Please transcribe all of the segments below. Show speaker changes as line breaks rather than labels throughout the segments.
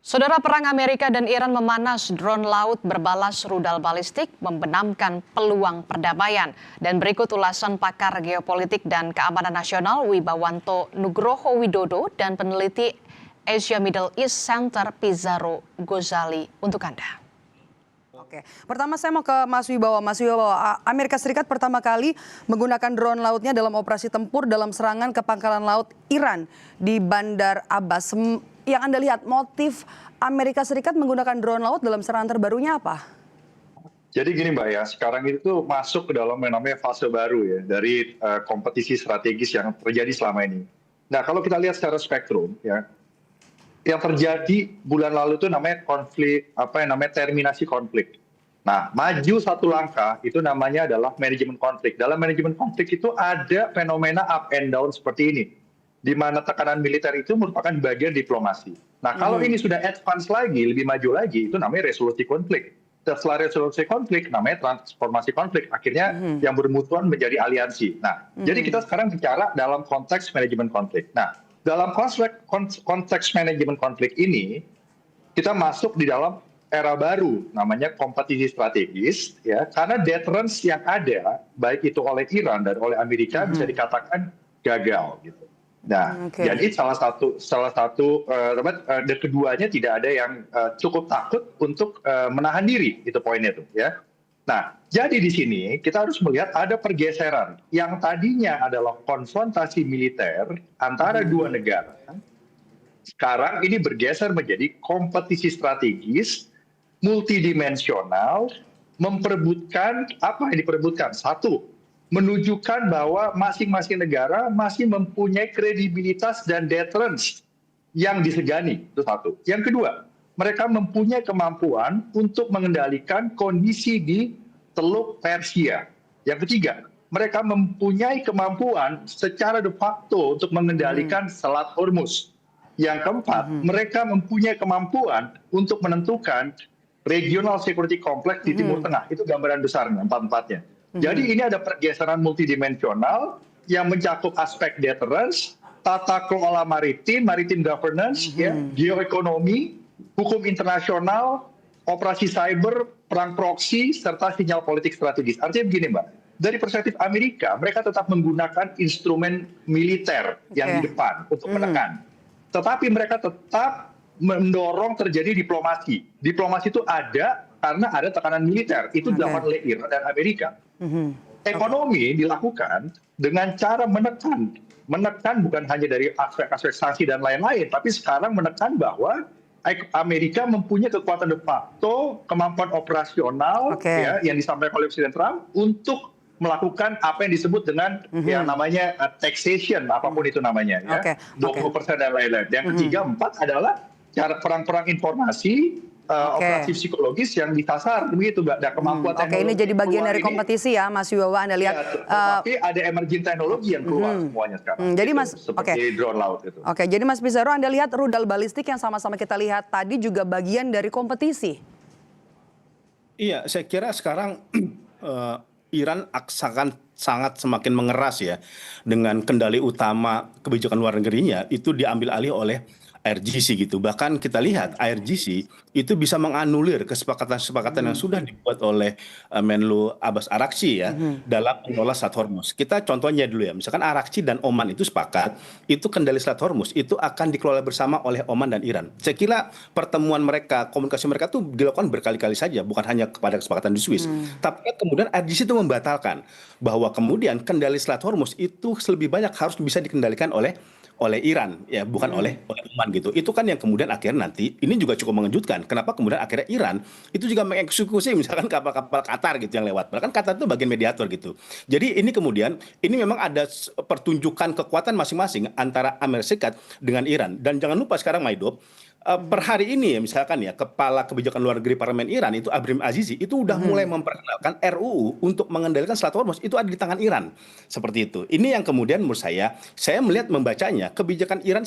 Saudara, perang Amerika dan Iran memanas, drone laut berbalas rudal balistik membenamkan peluang perdamaian. Dan berikut ulasan pakar geopolitik dan keamanan nasional Wibawanto Nugroho Widodo dan peneliti Asia Middle East Center Pizarro Gozali untuk Anda.
Oke, pertama saya mau ke Mas Wibawa. Mas Wibawa, Amerika Serikat pertama kali menggunakan drone lautnya dalam operasi tempur dalam serangan ke pangkalan laut Iran di Bandar Abbas. Yang Anda lihat, motif Amerika Serikat menggunakan drone laut dalam serangan terbarunya apa?
Jadi gini Mbak ya, sekarang itu masuk ke dalam yang namanya fase baru ya dari kompetisi strategis yang terjadi selama ini. Nah kalau kita lihat secara spektrum ya, yang terjadi bulan lalu itu namanya konflik, terminasi konflik. Nah maju satu langkah itu namanya adalah manajemen konflik. Dalam manajemen konflik itu ada fenomena up and down seperti ini, di mana tekanan militer itu merupakan bagian diplomasi. Nah kalau ini sudah advance lagi, lebih maju lagi, itu namanya resolusi konflik. Setelah resolusi konflik, namanya transformasi konflik. Akhirnya yang bermutuan menjadi aliansi. Nah, jadi kita sekarang bicara dalam konteks manajemen konflik. Nah, dalam konteks manajemen konflik ini, kita masuk di dalam era baru, namanya kompetisi strategis, ya, karena deterrence yang ada, baik itu oleh Iran dan oleh Amerika, bisa dikatakan gagal, gitu. Nah, jadi salah satu dan keduanya tidak ada yang cukup takut untuk menahan diri, itu poinnya tuh, ya. Nah, jadi di sini kita harus melihat ada pergeseran yang tadinya adalah konfrontasi militer antara dua negara. Sekarang ini bergeser menjadi kompetisi strategis, multidimensional, memperebutkan apa yang diperebutkan? Satu, menunjukkan bahwa masing-masing negara masih mempunyai kredibilitas dan deterrence yang disegani, itu satu. Yang kedua, mereka mempunyai kemampuan untuk mengendalikan kondisi di Teluk Persia. Yang ketiga, mereka mempunyai kemampuan secara de facto untuk mengendalikan Selat Hormuz. Yang keempat, mereka mempunyai kemampuan untuk menentukan regional security complex di Timur Tengah. Itu gambaran besarnya, empat-empatnya. Jadi ini ada pergeseran multidimensional yang mencakup aspek deterrence, tata kelola maritim governance, ya, geoekonomi, hukum internasional, operasi cyber, perang proksi, serta sinyal politik strategis. Artinya begini Mbak, dari perspektif Amerika, mereka tetap menggunakan instrumen militer yang di depan untuk menekan. Tetapi mereka tetap mendorong terjadi diplomasi. Diplomasi itu ada karena ada tekanan militer. Itu dilakukan oleh Iran dan Amerika. Ekonomi dilakukan dengan cara menekan. Menekan bukan hanya dari aspek-aspek sanksi dan lain-lain, tapi sekarang menekan bahwa Amerika mempunyai kekuatan de facto, kemampuan operasional ya, yang disampaikan oleh Presiden Trump untuk melakukan apa yang disebut dengan yang namanya taxation, apapun itu namanya, ya, 20% dan lain-lain. Yang ketiga, empat adalah cara perang-perang informasi, operasi psikologis yang disasar, begitu Mbak. Ada kemampuan teknologi.
Ini jadi bagian dari kompetisi ya, Mas Wibawa. Anda lihat.
Ya, tapi ada emerging teknologi yang keluar semuanya sekarang.
Jadi
itu,
Mas,
seperti drone laut itu.
Jadi Mas Pizarro, Anda lihat rudal balistik yang sama-sama kita lihat tadi juga bagian dari kompetisi.
Iya, saya kira sekarang Iran akan sangat semakin mengeras ya dengan kendali utama kebijakan luar negerinya itu diambil alih oleh IRGC gitu. Bahkan kita lihat IRGC itu bisa menganulir kesepakatan-kesepakatan yang sudah dibuat oleh Menlu Abbas Araghchi ya dalam mengelola Selat Hormuz. Kita contohnya dulu ya, misalkan Araghchi dan Oman itu sepakat itu kendali Selat Hormuz itu akan dikelola bersama oleh Oman dan Iran. Saya kira pertemuan mereka, komunikasi mereka itu dilakukan berkali-kali saja, bukan hanya kepada kesepakatan di Swiss. Tapi kemudian IRGC itu membatalkan bahwa kemudian kendali Selat Hormuz itu lebih banyak harus bisa dikendalikan oleh Iran ya, bukan oleh Oman gitu. Itu kan yang kemudian akhirnya nanti ini juga cukup mengejutkan. Kenapa kemudian akhirnya Iran itu juga mengeksekusi misalkan kapal-kapal Qatar gitu yang lewat. Bahkan Qatar itu bagian mediator gitu. Jadi ini kemudian ini memang ada pertunjukan kekuatan masing-masing antara Amerika Serikat dengan Iran. Dan jangan lupa sekarang Maido, per hari ini ya misalkan ya kepala kebijakan luar negeri parlemen Iran itu Abraham Azizi itu udah mulai memperkenalkan RUU untuk mengendalikan Selat Hormuz itu ada di tangan Iran seperti itu. Ini yang kemudian menurut saya melihat membacanya kebijakan Iran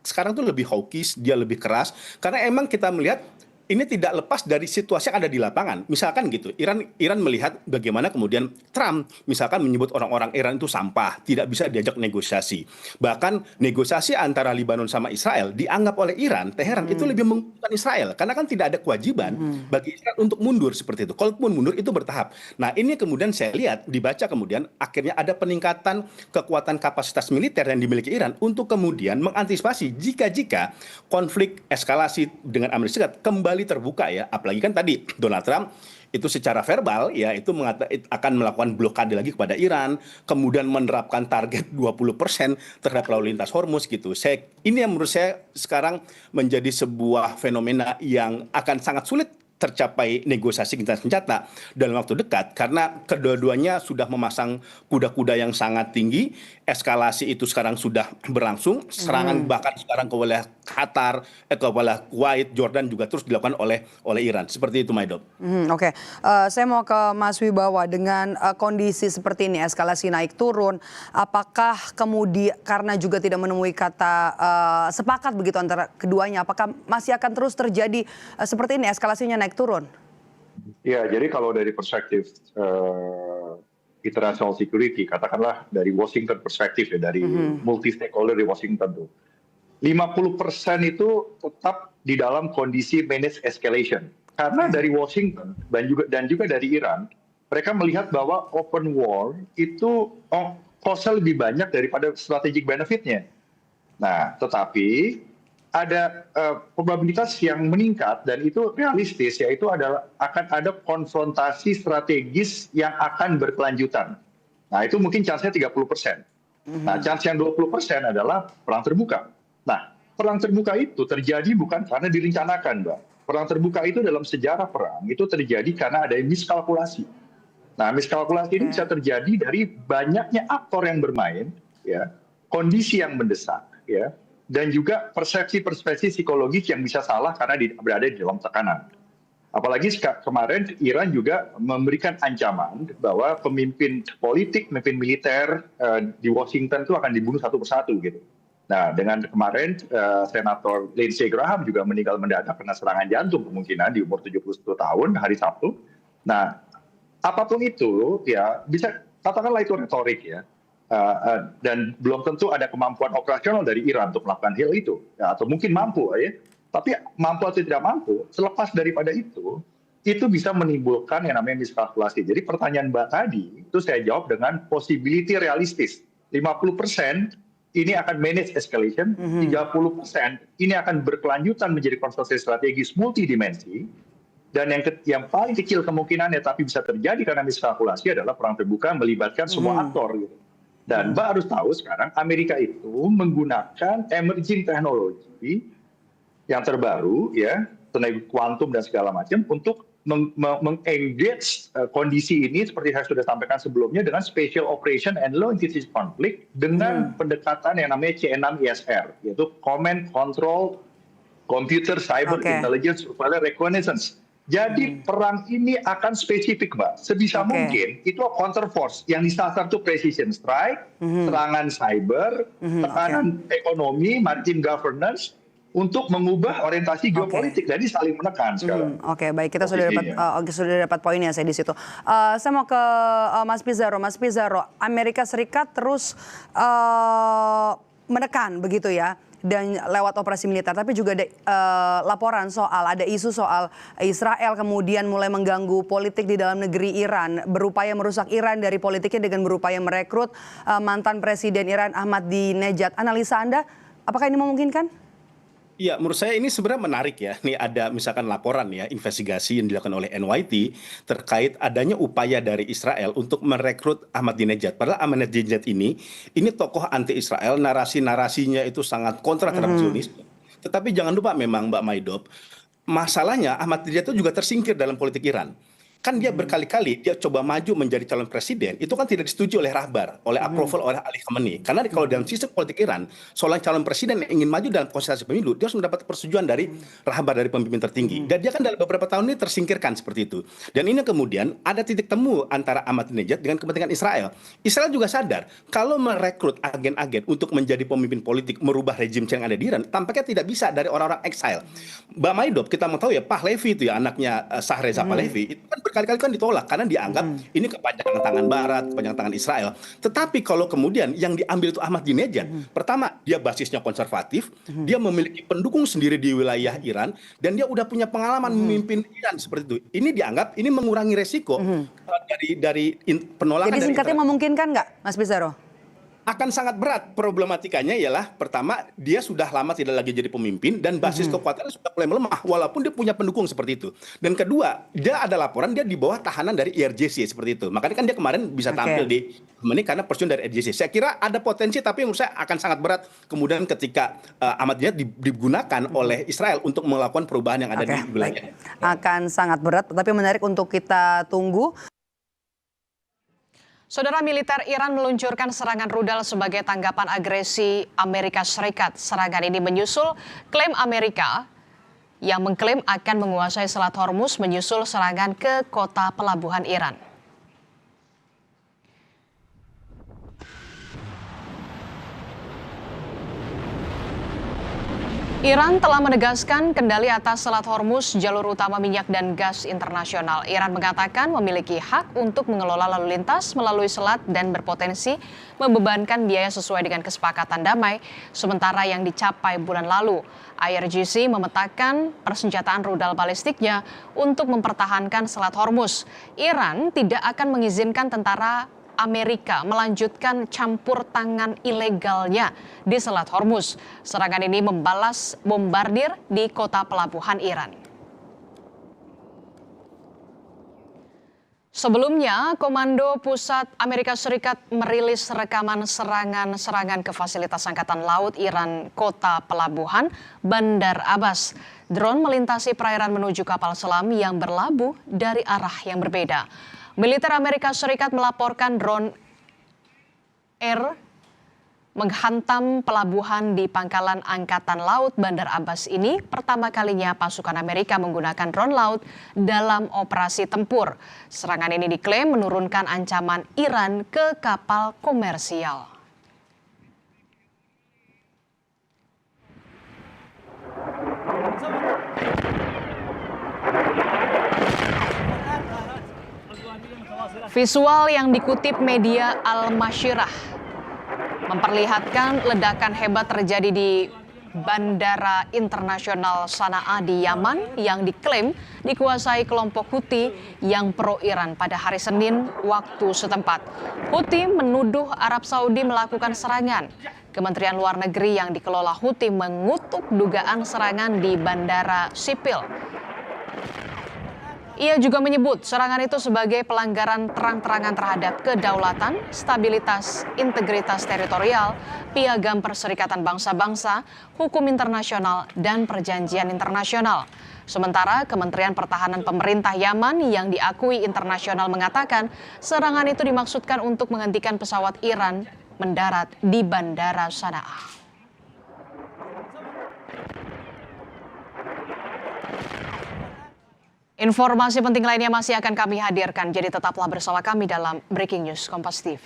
sekarang tuh lebih hawkish, dia lebih keras karena emang kita melihat ini tidak lepas dari situasi yang ada di lapangan. Misalkan gitu, Iran melihat bagaimana kemudian Trump misalkan menyebut orang-orang Iran itu sampah, tidak bisa diajak negosiasi. Bahkan negosiasi antara Lebanon sama Israel dianggap oleh Iran, Teheran itu lebih menguntungkan Israel karena kan tidak ada kewajiban bagi Israel untuk mundur seperti itu. Kalaupun mundur itu bertahap. Nah, ini kemudian saya lihat dibaca kemudian akhirnya ada peningkatan kekuatan kapasitas militer yang dimiliki Iran untuk kemudian mengantisipasi jika konflik eskalasi dengan Amerika Serikat kembali terbuka ya, apalagi kan tadi Donald Trump itu secara verbal ya itu akan melakukan blokade lagi kepada Iran, kemudian menerapkan target 20% terhadap lalu lintas Hormuz gitu. Ini yang menurut saya sekarang menjadi sebuah fenomena yang akan sangat sulit tercapai negosiasi gencatan senjata dalam waktu dekat karena kedua-duanya sudah memasang kuda-kuda yang sangat tinggi. Eskalasi itu sekarang sudah berlangsung, serangan bahkan sekarang ke wilayah Qatar, ke wilayah Kuwait, Jordan juga terus dilakukan oleh Iran. Seperti itu, Maido.
Oke. Saya mau ke Mas Wibawa dengan kondisi seperti ini, eskalasi naik turun, apakah kemudian karena juga tidak menemui kata sepakat begitu antara keduanya, apakah masih akan terus terjadi seperti ini eskalasinya naik turun?
Ya, jadi kalau dari perspektif international security, katakanlah dari Washington perspektif ya, dari multi stakeholder di Washington tuh, 50% itu tetap di dalam kondisi manage escalation. Karena dari Washington dan juga dari Iran, mereka melihat bahwa open war itu cost-nya lebih banyak daripada strategic benefit-nya. Nah, tetapi ada probabilitas yang meningkat dan itu realistis, yaitu akan ada konfrontasi strategis yang akan berkelanjutan. Nah, itu mungkin chance-nya 30%. Nah, chance yang 20% adalah perang terbuka. Nah, perang terbuka itu terjadi bukan karena direncanakan, Mbak. Perang terbuka itu dalam sejarah perang itu terjadi karena ada miskalkulasi. Nah, miskalkulasi ini bisa terjadi dari banyaknya aktor yang bermain, ya, kondisi yang mendesak, ya, dan juga persepsi psikologis yang bisa salah karena berada di dalam tekanan. Apalagi kemarin Iran juga memberikan ancaman bahwa pemimpin politik, pemimpin militer di Washington itu akan dibunuh satu persatu gitu. Nah, dengan kemarin Senator Lindsey Graham juga meninggal mendadak karena serangan jantung kemungkinan di umur 71 tahun hari Sabtu. Nah, apapun itu ya bisa katakanlah itu retorik ya. Dan belum tentu ada kemampuan operasional dari Iran untuk melakukan hal itu, ya, atau mungkin mampu, ya. Tapi mampu atau tidak mampu, selepas daripada itu bisa menimbulkan yang namanya miskalkulasi. Jadi pertanyaan Mbak tadi itu saya jawab dengan possibility realistis. 50% ini akan manage escalation, 30% ini akan berkelanjutan menjadi konfrontasi strategis multidimensi, dan yang paling kecil kemungkinannya tapi bisa terjadi karena miskalkulasi adalah perang terbuka melibatkan semua aktor gitu. Dan Mbak harus tahu sekarang Amerika itu menggunakan emerging technology yang terbaru ya, tenaga kuantum dan segala macam untuk mengengage kondisi ini seperti saya sudah sampaikan sebelumnya dengan special operation and low intensity conflict dengan pendekatan yang namanya C6ISR, yaitu Command Control Computer Cyber Intelligence Surveillance Reconnaissance. Jadi perang ini akan spesifik, Mbak. Sebisa mungkin itu counter force yang disasar itu precision strike, serangan cyber, tekanan ekonomi, maritime governance untuk mengubah orientasi geopolitik. Jadi saling menekan sekarang.
Oke, baik, kita sudah dapat poinnya saya di situ. Saya mau ke Mas Pizarro. Mas Pizarro, Amerika Serikat terus menekan begitu ya, dan lewat operasi militer, tapi juga ada laporan ada isu soal Israel kemudian mulai mengganggu politik di dalam negeri Iran, berupaya merusak Iran dari politiknya dengan berupaya merekrut mantan Presiden Iran Ahmadinejad. Analisa Anda, apakah ini memungkinkan?
Iya, menurut saya ini sebenarnya menarik ya. Ini ada misalkan laporan ya, investigasi yang dilakukan oleh NYT terkait adanya upaya dari Israel untuk merekrut Ahmadinejad. Padahal Ahmadinejad ini tokoh anti-Israel, narasi-narasinya itu sangat kontra terhadap Zionisme. Tetapi jangan lupa memang Mbak Maidob, masalahnya Ahmadinejad itu juga tersingkir dalam politik Iran. kan dia berkali-kali dia coba maju menjadi calon presiden, itu kan tidak disetujui oleh Rahbar, oleh approval oleh Ali Khamenei. Karena kalau dalam sistem politik Iran, seorang calon presiden yang ingin maju dalam konsentrasi pemilu, dia harus mendapat persetujuan dari Rahbar, dari pemimpin tertinggi. Dan dia kan dalam beberapa tahun ini tersingkirkan seperti itu. Dan ini kemudian ada titik temu antara Ahmadinejad dengan kepentingan Israel. Israel juga sadar kalau merekrut agen-agen untuk menjadi pemimpin politik, merubah rejim yang ada di Iran, tampaknya tidak bisa dari orang-orang exile. Mbak Maidob, kita mau tahu ya, Pahlavi itu ya, anaknya Shahreza Pahlavi, itu kan berkali-kali kan ditolak karena dianggap ini kepanjangan tangan Barat, kepanjangan tangan Israel. Tetapi kalau kemudian yang diambil itu Ahmadinejad, pertama dia basisnya konservatif, dia memiliki pendukung sendiri di wilayah Iran, dan dia udah punya pengalaman memimpin Iran seperti itu. Ini dianggap ini mengurangi resiko dari penolakan.
Jadi
dari
singkatnya
Israel.
memungkinkan nggak, Mas Bizaro?
Akan sangat berat. Problematikanya ialah pertama dia sudah lama tidak lagi jadi pemimpin dan basis kekuatannya sudah mulai melemah walaupun dia punya pendukung seperti itu. Dan kedua, dia ada laporan dia di bawah tahanan dari IRGC seperti itu. Makanya kan dia kemarin bisa tampil di ini karena persetujuan dari IRGC. Saya kira ada potensi, tapi menurut saya akan sangat berat kemudian ketika Ahmadinejad digunakan oleh Israel untuk melakukan perubahan yang ada di wilayahnya.
Akan sangat berat, tapi menarik untuk kita tunggu.
Saudara, militer Iran meluncurkan serangan rudal sebagai tanggapan agresi Amerika Serikat. Serangan ini menyusul klaim Amerika yang mengklaim akan menguasai Selat Hormuz menyusul serangan ke kota pelabuhan Iran. Iran telah menegaskan kendali atas Selat Hormuz, jalur utama minyak dan gas internasional. Iran mengatakan memiliki hak untuk mengelola lalu lintas melalui selat dan berpotensi membebankan biaya sesuai dengan kesepakatan damai, sementara yang dicapai bulan lalu. IRGC memetakan persenjataan rudal balistiknya untuk mempertahankan Selat Hormuz. Iran tidak akan mengizinkan tentara Amerika melanjutkan campur tangan ilegalnya di Selat Hormuz. Serangan ini membalas bombardir di kota pelabuhan Iran. Sebelumnya, Komando Pusat Amerika Serikat merilis rekaman serangan ke fasilitas Angkatan Laut Iran, kota pelabuhan Bandar Abbas. Drone melintasi perairan menuju kapal selam yang berlabuh dari arah yang berbeda. Militer Amerika Serikat melaporkan drone Air menghantam pelabuhan di pangkalan Angkatan Laut Bandar Abbas ini. Pertama kalinya pasukan Amerika menggunakan drone laut dalam operasi tempur. Serangan ini diklaim menurunkan ancaman Iran ke kapal komersial. Visual yang dikutip media Al-Masyirah memperlihatkan ledakan hebat terjadi di Bandara Internasional Sanaa di Yaman yang diklaim dikuasai kelompok Houthi yang pro-Iran pada hari Senin waktu setempat. Houthi menuduh Arab Saudi melakukan serangan. Kementerian Luar Negeri yang dikelola Houthi mengutuk dugaan serangan di bandara sipil. Ia juga menyebut serangan itu sebagai pelanggaran terang-terangan terhadap kedaulatan, stabilitas, integritas teritorial, piagam Perserikatan Bangsa-Bangsa, hukum internasional, dan perjanjian internasional. Sementara Kementerian Pertahanan Pemerintah Yaman yang diakui internasional mengatakan serangan itu dimaksudkan untuk menghentikan pesawat Iran mendarat di Bandara Sanaa. Informasi penting lainnya masih akan kami hadirkan, jadi tetaplah bersama kami dalam Breaking News Kompas TV.